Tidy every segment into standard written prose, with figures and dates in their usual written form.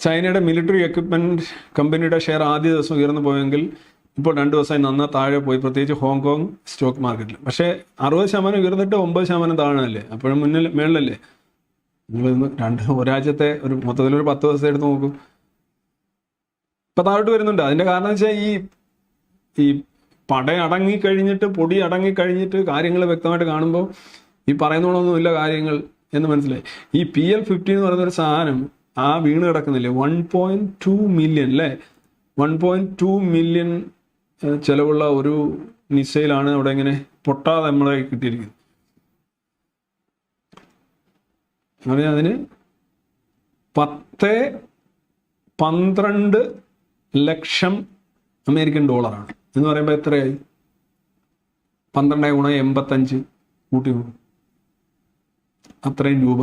ചൈനയുടെ military equipment കമ്പനിയുടെ share ആദ്യ ദിവസം ഉയർന്നു പോയെങ്കിൽ ഇപ്പോൾ 2 ദിവസമായി നന്നായി താഴെ പോയി, പ്രത്യേകിച്ച് ഹോങ്കോങ് സ്റ്റോക്ക് മാർക്കറ്റിൽ. പക്ഷേ 60% ഉയർന്നിട്ട് 9% താഴെയല്ലേ, അപ്പോഴും മേളിലല്ലേ. നിങ്ങൾ ഒരാഴ്ചത്തെ മൊത്തത്തിലൊരു 10 ദിവസം എടുത്ത് നോക്കൂ, ഇപ്പം താഴോട്ട് വരുന്നുണ്ട്. അതിൻ്റെ കാരണം വെച്ചാൽ ഈ അടങ്ങിക്കഴിഞ്ഞിട്ട്, പൊടി അടങ്ങിക്കഴിഞ്ഞിട്ട് കാര്യങ്ങൾ വ്യക്തമായിട്ട് കാണുമ്പോൾ ഈ പറയുന്നതൊന്നുമില്ല കാര്യങ്ങൾ എന്ന് മനസ്സിലായി. ഈ PL50 എന്ന് പറയുന്നൊരു സാധനം വീണ് കിടക്കുന്നില്ലേ, 1.2 മില്യൺ അല്ലേ, 1.2 മില്യൺ ചിലവുള്ള ഒരു മിസൈലാണ് അവിടെ ഇങ്ങനെ പൊട്ടാതെ നമ്മളെ കിട്ടിയിരിക്കുന്നത്. അതിന് 10-12 ലക്ഷം അമേരിക്കൻ ഡോളറാണ് എന്ന് പറയുമ്പോൾ എത്രയായി? 12 × 85 കൂട്ടി പോകും, അത്രയും രൂപ,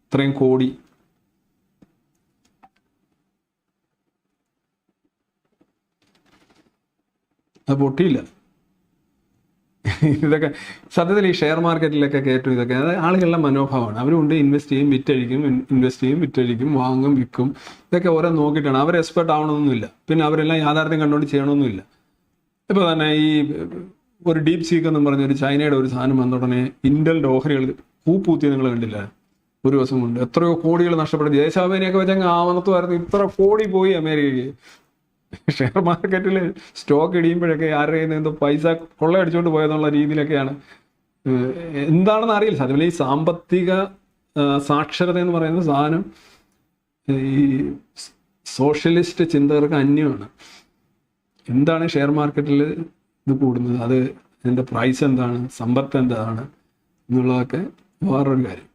അത്രയും കോടി. അത് പൊട്ടിയില്ല. ഇതൊക്കെ സത്യത്തിൽ ഈ ഷെയർ മാർക്കറ്റിലൊക്കെ കയറ്റും. ഇതൊക്കെ ആളുകളുടെ മനോഭാവമാണ്. അവരുണ്ട് ഇൻവെസ്റ്റ് ചെയ്യും, വിറ്റഴിക്കും, ഇൻവെസ്റ്റ് ചെയ്യും, വിറ്റഴിക്കും, വാങ്ങും, വിൽക്കും. ഇതൊക്കെ ഓരോ നോക്കിയിട്ടാണ്. അവർ എക്സ്പെർട്ട് ആവണമെന്നൊന്നുമില്ല, പിന്നെ അവരെല്ലാം യാഥാർത്ഥ്യം കണ്ടുകൊണ്ട് ചെയ്യണമെന്നില്ല. ഇപ്പോൾ തന്നെ ഈ ഒരു ഡീപ് സീക്ക് എന്നും പറഞ്ഞൊരു ചൈനയുടെ ഒരു സാധനം വന്ന ഉടനെ ഇന്റലിൻ്റെ ഓഹരികൾ പൂത്തി, നിങ്ങൾ കണ്ടില്ല? ഒരു ദിവസം കൊണ്ട് എത്രയോ കോടികൾ നഷ്ടപ്പെടും. ദേശാഭിമാനിയൊക്കെ വെച്ചങ്ങ് ആവണത്തുമായിരുന്നു, ഇത്ര കോടി പോയി അമേരിക്കയ്ക്ക്. ഷെയർ മാർക്കറ്റിൽ സ്റ്റോക്ക് ഇടിയുമ്പോഴൊക്കെ ആരുടെ എന്തോ പൈസ കൊള്ളയടിച്ചുകൊണ്ട് പോയെന്നുള്ള രീതിയിലൊക്കെയാണ്. എന്താണെന്ന് അറിയില്ല. അതുപോലെ ഈ സാമ്പത്തിക സാക്ഷരത എന്ന് പറയുന്ന സാധനം ഈ സോഷ്യലിസ്റ്റ് ചിന്തകർക്ക് അന്യമാണ്. എന്താണ് ഷെയർ മാർക്കറ്റിൽ ഇത് കൂടുന്നത്, അതിൻ്റെ പ്രൈസ് എന്താണ്, സമ്പത്ത് എന്താണ് എന്നുള്ളതൊക്കെ വേറൊരു കാര്യം.